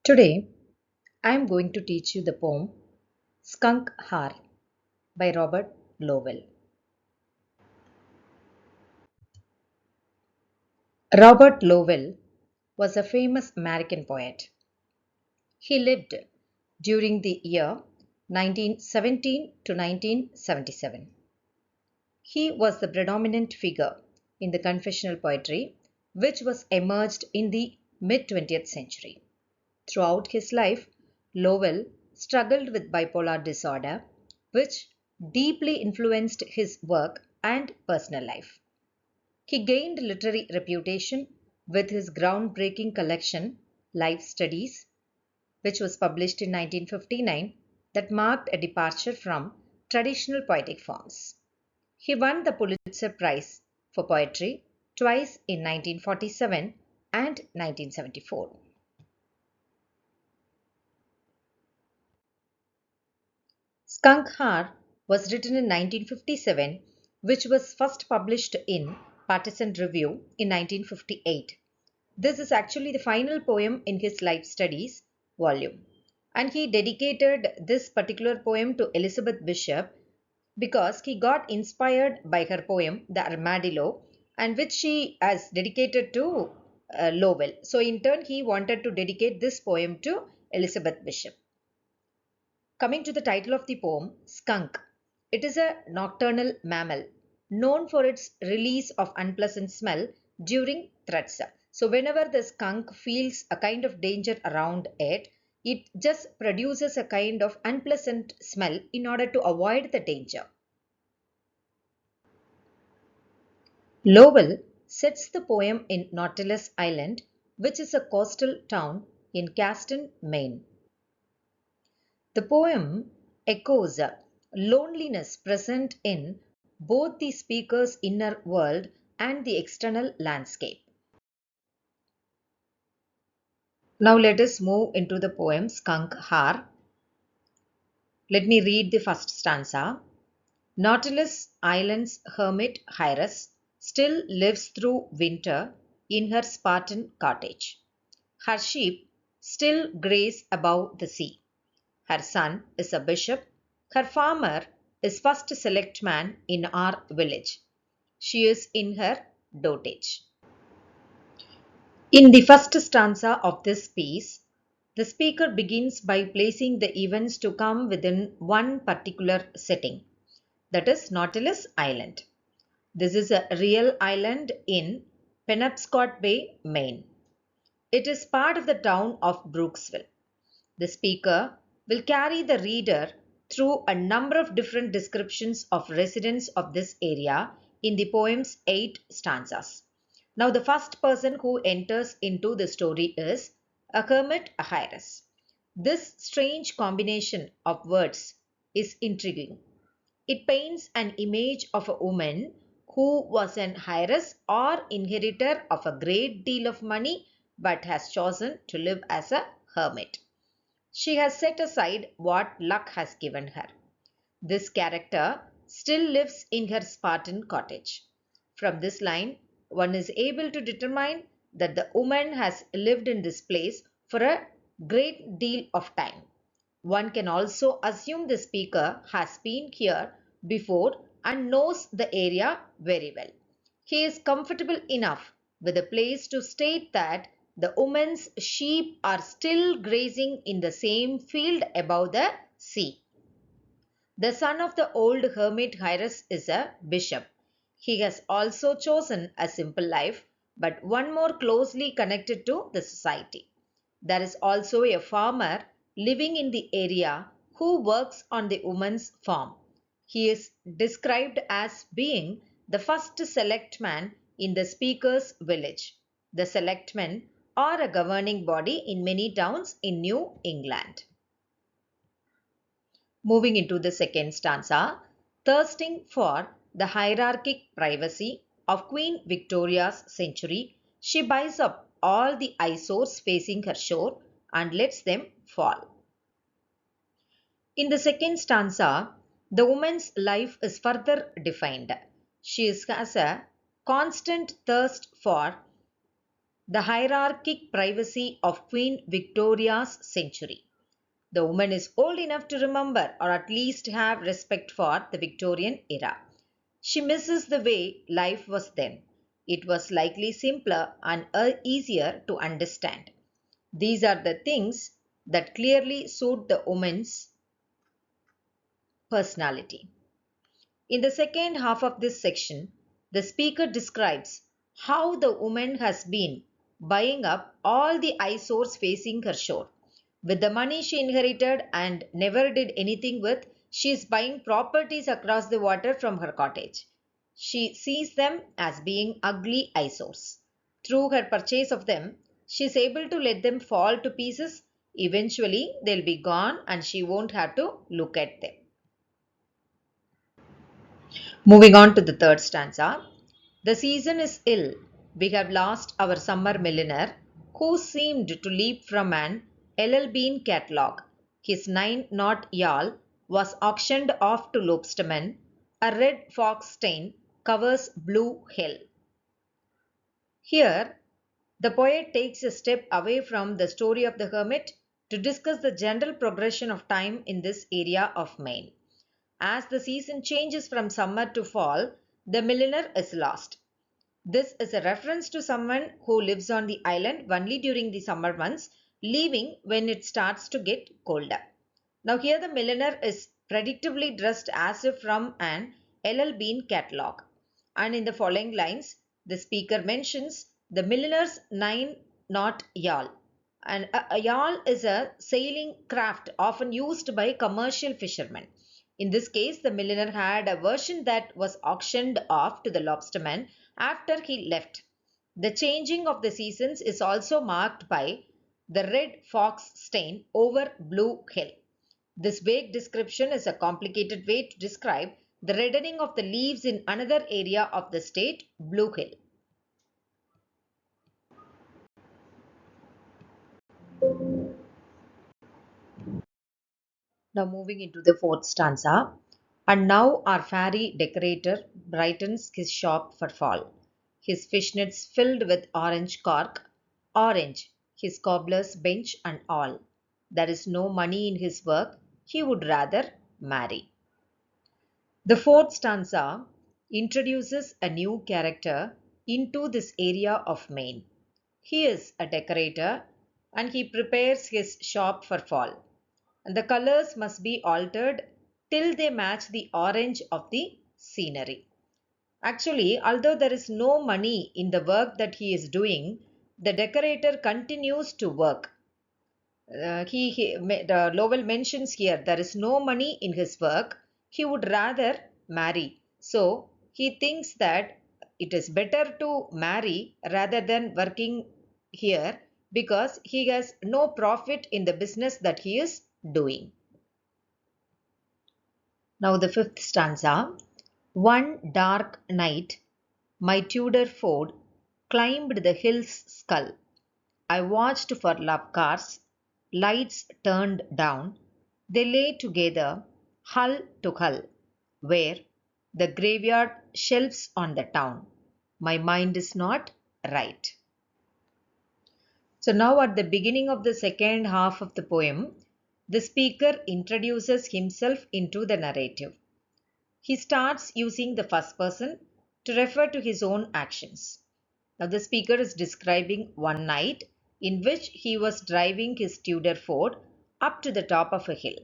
Today, I am going to teach you the poem Skunk Hour by Robert Lowell. Robert Lowell was a famous American poet. He lived during the year 1917 to 1977. He was the predominant figure in the confessional poetry, which was emerged in the mid 20th century. Throughout his life, Lowell struggled with bipolar disorder, which deeply influenced his work and personal life. He gained literary reputation with his groundbreaking collection, Life Studies, which was published in 1959, that marked a departure from traditional poetic forms. He won the Pulitzer Prize for Poetry twice in 1947 and 1974. Skunk Hour was written in 1957, which was first published in Partisan Review in 1958. This is actually the final poem in his Life Studies volume. And he dedicated this particular poem to Elizabeth Bishop because he got inspired by her poem, The Armadillo, and which she has dedicated to Lowell. So, in turn, he wanted to dedicate this poem to Elizabeth Bishop. Coming to the title of the poem, Skunk. It is a nocturnal mammal known for its release of unpleasant smell during threats. So, whenever the skunk feels a kind of danger around it, it just produces a kind of unpleasant smell in order to avoid the danger. Lowell sets the poem in Nautilus Island, which is a coastal town in Caston, Maine. The poem echoes loneliness present in both the speaker's inner world and the external landscape. Now let us move into the poem Skunk Hour. Let me read the first stanza. Nautilus Island's hermit Hyras still lives through winter in her Spartan cottage. Her sheep still graze above the sea. Her son is a bishop. Her farmer is first selectman in our village. She is in her dotage. In the first stanza of this piece, the speaker begins by placing the events to come within one particular setting, that is Nautilus Island. This is a real island in Penobscot Bay, Maine. It is part of the town of Brooksville. The speaker will carry the reader through a number of different descriptions of residents of this area in the poem's 8 stanzas. Now, the first person who enters into the story is a hermit Hyras. This strange combination of words is intriguing. It paints an image of a woman who was an heiress or inheritor of a great deal of money but has chosen to live as a hermit. She has set aside what luck has given her. This character still lives in her Spartan cottage. From this line, one is able to determine that the woman has lived in this place for a great deal of time. One can also assume the speaker has been here before and knows the area very well. He is comfortable enough with the place to state that the woman's sheep are still grazing in the same field above the sea. The son of the old hermit Hyras is a bishop. He has also chosen a simple life, but one more closely connected to the society. There is also a farmer living in the area who works on the woman's farm. He is described as being the first selectman in the speaker's village. The selectmen are a governing body in many towns in New England. Moving into the second stanza, thirsting for the hierarchic privacy of Queen Victoria's century, she buys up all the eyesores facing her shore and lets them fall. In the second stanza, the woman's life is further defined. She has a constant thirst for the hierarchic privacy of Queen Victoria's century. The woman is old enough to remember or at least have respect for the Victorian era. She misses the way life was then. It was likely simpler and easier to understand. These are the things that clearly suit the woman's personality. In the second half of this section, the speaker describes how the woman has been buying up all the eyesores facing her shore. With the money she inherited and never did anything with, she is buying properties across the water from her cottage. She sees them as being ugly eyesores. Through her purchase of them, she is able to let them fall to pieces. Eventually, they'll be gone and she won't have to look at them. Moving on to the third stanza. The season is ill. We have lost our summer milliner, who seemed to leap from an LL Bean catalogue. His 9 knot yawl was auctioned off to lobstermen. A red fox stain covers Blue Hill. Here, the poet takes a step away from the story of the hermit to discuss the general progression of time in this area of Maine. As the season changes from summer to fall, the milliner is lost. This is a reference to someone who lives on the island only during the summer months, leaving when it starts to get colder. Now, here the milliner is predictably dressed as if from an LL Bean catalogue. And in the following lines, the speaker mentions the milliner's 9 knot yawl. And a yawl is a sailing craft often used by commercial fishermen. In this case, the milliner had a version that was auctioned off to the lobsterman after he left. The changing of the seasons is also marked by the red fox stain over Blue Hill. This vague description is a complicated way to describe the reddening of the leaves in another area of the state, Blue Hill. Now moving into the fourth stanza. And now our fairy decorator brightens his shop for fall. His fishnets filled with orange cork, orange, his cobbler's bench and all. There is no money in his work, he would rather marry. The fourth stanza introduces a new character into this area of Maine. He is a decorator and he prepares his shop for fall. And the colors must be altered till they match the orange of the scenery. Actually, although there is no money in the work that he is doing, the decorator continues to work. Lowell mentions here there is no money in his work. He would rather marry. So he thinks that it is better to marry rather than working here because he has no profit in the business that he is doing. Now, the fifth stanza. One dark night, my Tudor Ford climbed the hill's skull. I watched for love cars, lights turned down. They lay together, hull to hull, where the graveyard shelves on the town. My mind is not right. So, now at the beginning of the second half of the poem, the speaker introduces himself into the narrative. He starts using the first person to refer to his own actions. Now, the speaker is describing one night in which he was driving his Tudor Ford up to the top of a hill,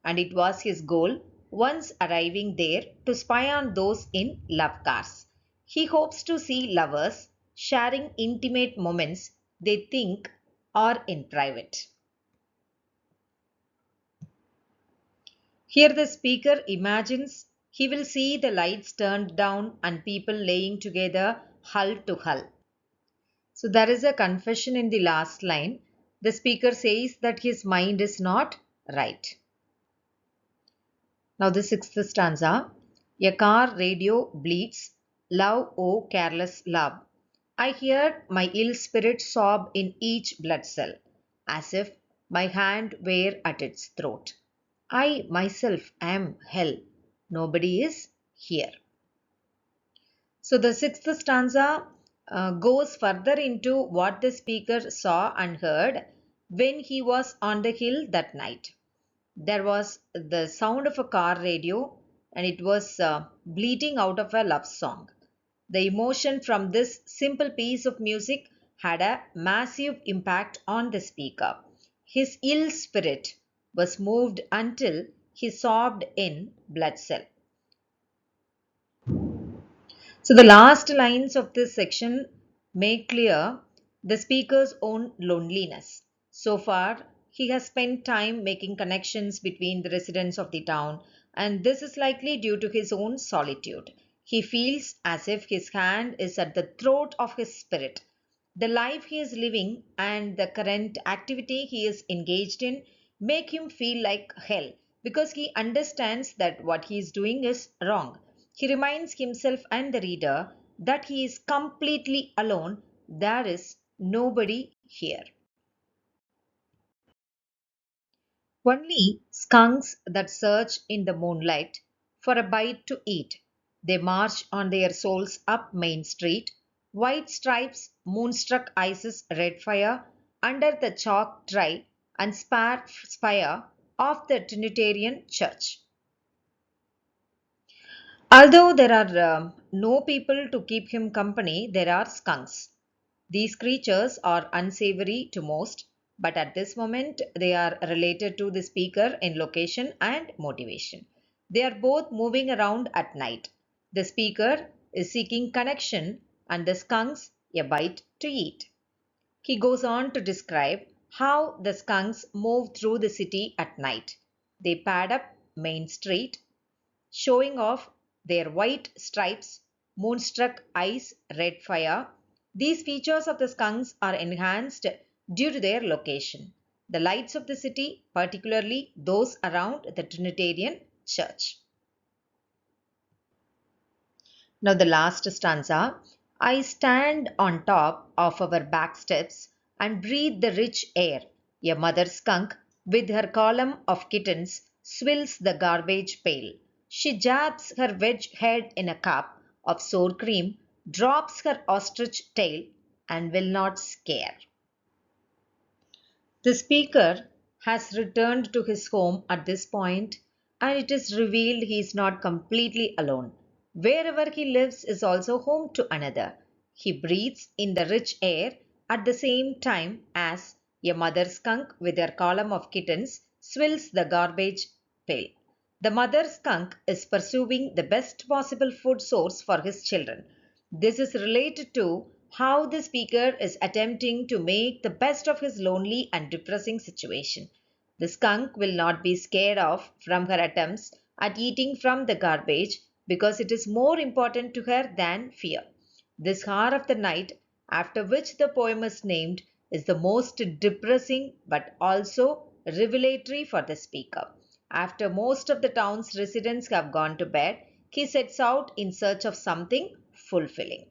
and it was his goal, once arriving there, to spy on those in love cars. He hopes to see lovers sharing intimate moments they think are in private. Here, the speaker imagines he will see the lights turned down and people laying together hull to hull. So, there is a confession in the last line. The speaker says that his mind is not right. Now, the sixth stanza. A car radio bleats, love, oh careless love. I hear my ill spirit sob in each blood cell, as if my hand were at its throat. I myself am hell. Nobody is here. So the sixth stanza goes further into what the speaker saw and heard when he was on the hill that night. There was the sound of a car radio, and it was bleating out of a love song. The emotion from this simple piece of music had a massive impact on the speaker. His ill spirit was moved until he sobbed in blood cell. So the last lines of this section make clear the speaker's own loneliness. So far, he has spent time making connections between the residents of the town, and this is likely due to his own solitude. He feels as if his hand is at the throat of his spirit. The life he is living and the current activity he is engaged in make him feel like hell because he understands that what he is doing is wrong. He reminds himself and the reader that he is completely alone. There is nobody here. Only skunks that search in the moonlight for a bite to eat. They march on their soles up Main Street, white stripes, moonstruck ices, red fire, under the chalk tray and spire of the Trinitarian Church. Although there are no people to keep him company, there are skunks. These creatures are unsavory to most, but at this moment they are related to the speaker in location and motivation. They are both moving around at night. The speaker is seeking connection and the skunks a bite to eat. He goes on to describe how the skunks move through the city at night. They pad up Main Street, showing off their white stripes, moonstruck eyes, red fire. These features of the skunks are enhanced due to their location. The lights of the city, particularly those around the Trinitarian Church. Now, the last stanza. I stand on top of our back steps and breathe the rich air. A mother skunk, with her column of kittens, swills the garbage pail. She jabs her wedge head in a cup of sour cream, drops her ostrich tail, and will not scare. The speaker has returned to his home at this point, and it is revealed he is not completely alone. Wherever he lives is also home to another. He breathes in the rich air at the same time as a mother skunk with her column of kittens swills the garbage pail. The mother skunk is pursuing the best possible food source for his children. This is related to how the speaker is attempting to make the best of his lonely and depressing situation. The skunk will not be scared off from her attempts at eating from the garbage because it is more important to her than fear. This hour of the night, after which the poem is named, is the most depressing but also revelatory for the speaker. After most of the town's residents have gone to bed, he sets out in search of something fulfilling.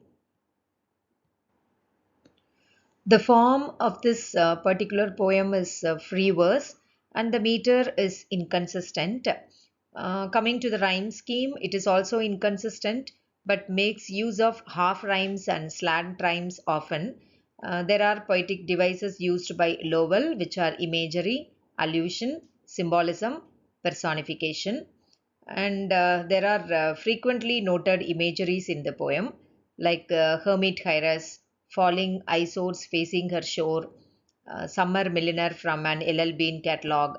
The form of this particular poem is free verse and the meter is inconsistent. Coming to the rhyme scheme, it is also inconsistent but makes use of half rhymes and slant rhymes often. There are poetic devices used by Lowell, which are imagery, allusion, symbolism, personification, and there are frequently noted imageries in the poem, like hermit Hyras, falling ice facing her shore, summer milliner from an LL Bean catalogue,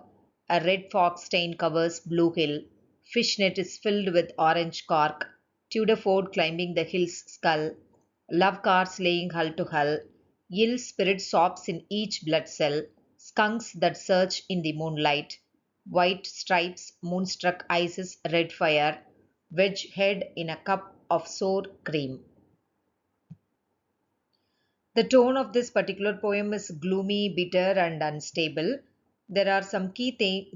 a red fox stain covers Blue Hill, fishnet is filled with orange cork, Tudor Ford climbing the hill's skull, love cars laying hull to hull, ill spirit sobs in each blood cell, skunks that search in the moonlight, white stripes, moonstruck ices, red fire, wedge head in a cup of sour cream. The tone of this particular poem is gloomy, bitter, and unstable. There are some key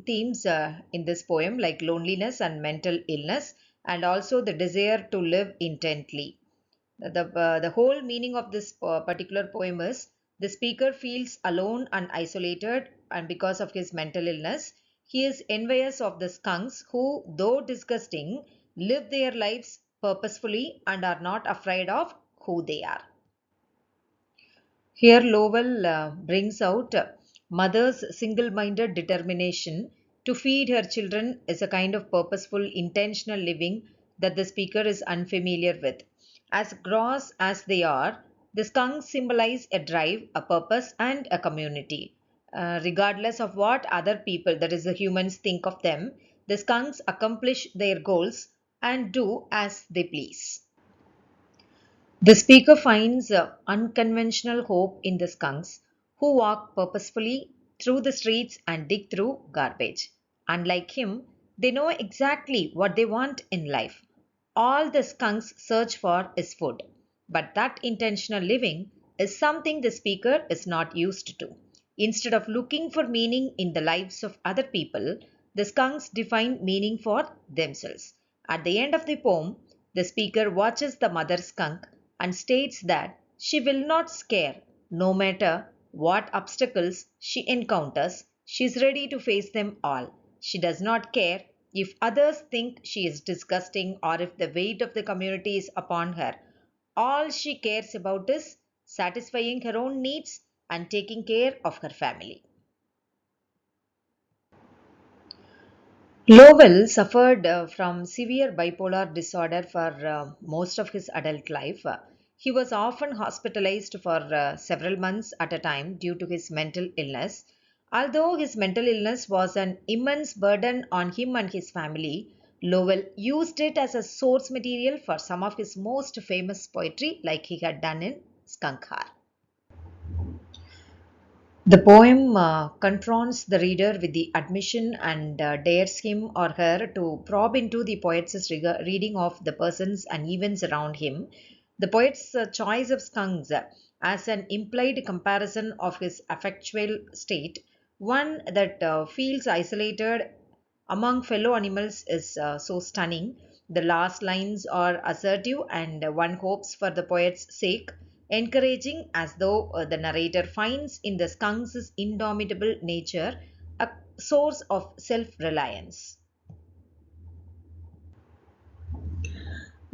themes in this poem, like loneliness and mental illness, and also the desire to live intently. The whole meaning of this particular poem is the speaker feels alone and isolated, and because of his mental illness, he is envious of the skunks who, though disgusting, live their lives purposefully and are not afraid of who they are. Here, Lowell brings out mother's single minded determination to feed her children is a kind of purposeful, intentional living that the speaker is unfamiliar with. As gross as they are, the skunks symbolize a drive, a purpose, and a community. Regardless of what other people, that is, the humans, think of them, the skunks accomplish their goals and do as they please. The speaker finds unconventional hope in the skunks who walk purposefully through the streets and dig through garbage. Unlike him, they know exactly what they want in life. All the skunks search for is food. But that intentional living is something the speaker is not used to. Instead of looking for meaning in the lives of other people, the skunks define meaning for themselves. At the end of the poem, the speaker watches the mother skunk and states that she will not scare no matter what obstacles she encounters. She is ready to face them all. She does not care if others think she is disgusting or if the weight of the community is upon her. All she cares about is satisfying her own needs and taking care of her family. Lowell suffered from severe bipolar disorder for most of his adult life. He was often hospitalized for several months at a time due to his mental illness. Although his mental illness was an immense burden on him and his family, Lowell used it as a source material for some of his most famous poetry, like he had done in Skunk Hour. The poem confronts the reader with the admission and dares him or her to probe into the poet's reading of the persons and events around him. The poet's choice of skunks as an implied comparison of his affectual state, one that feels isolated among fellow animals, is so stunning. The last lines are assertive, and one hopes for the poet's sake, encouraging, as though the narrator finds in the skunk's indomitable nature a source of self reliance.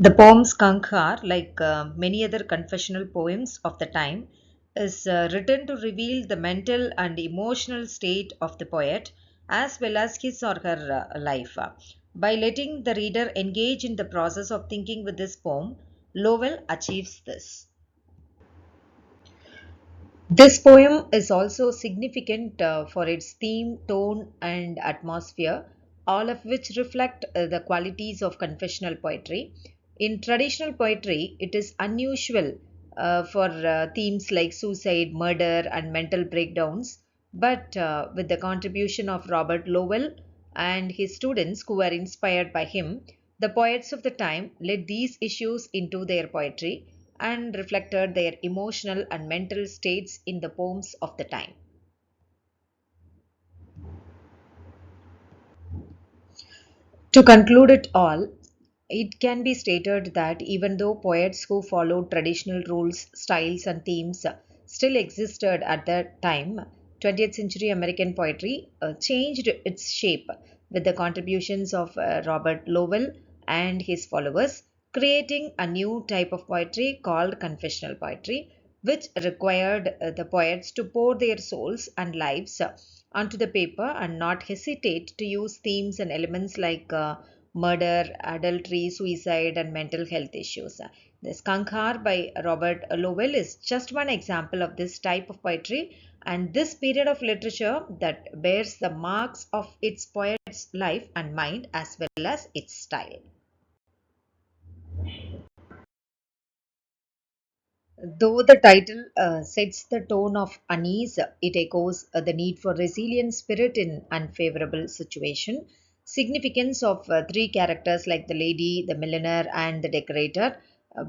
The poem Skunk Hour, like many other confessional poems of the time, is written to reveal the mental and emotional state of the poet as well as his or her life. By letting the reader engage in the process of thinking with this poem, Lowell achieves this. This poem is also significant for its theme, tone, and atmosphere, all of which reflect the qualities of confessional poetry. In traditional poetry, it is unusual for themes like suicide, murder, and mental breakdowns, but with the contribution of Robert Lowell and his students who were inspired by him, the poets of the time led these issues into their poetry and reflected their emotional and mental states in the poems of the time. To conclude it all, it can be stated that even though poets who followed traditional rules, styles, and themes still existed at that time, 20th century American poetry changed its shape with the contributions of Robert Lowell and his followers, creating a new type of poetry called confessional poetry, which required the poets to pour their souls and lives onto the paper and not hesitate to use themes and elements like murder, adultery, suicide, and mental health issues. The Skunk Hour by Robert Lowell is just one example of this type of poetry and this period of literature that bears the marks of its poet's life and mind as well as its style. Though the title sets the tone of unease, it echoes the need for resilient spirit in unfavorable situation. Significance of three characters like the lady, the milliner, and the decorator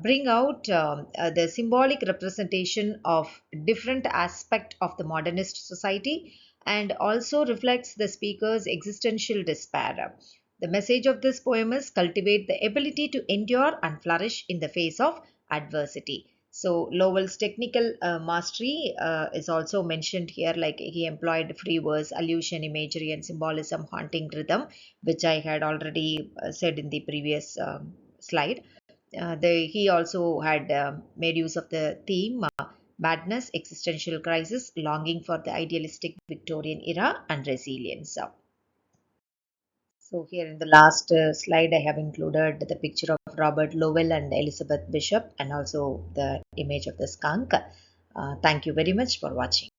bring out the symbolic representation of different aspect of the modernist society and also reflects the speaker's existential despair. The message of this poem is cultivate the ability to endure and flourish in the face of adversity. So Lowell's technical mastery is also mentioned here, like he employed free verse, allusion, imagery, and symbolism, haunting rhythm, which I had already said in the previous slide. He also had made use of the theme, Badness, existential crisis, longing for the idealistic Victorian era, and resilience. So here in the last slide, I have included the picture of Robert Lowell and Elizabeth Bishop, and also the image of the skunk. Thank you very much for watching.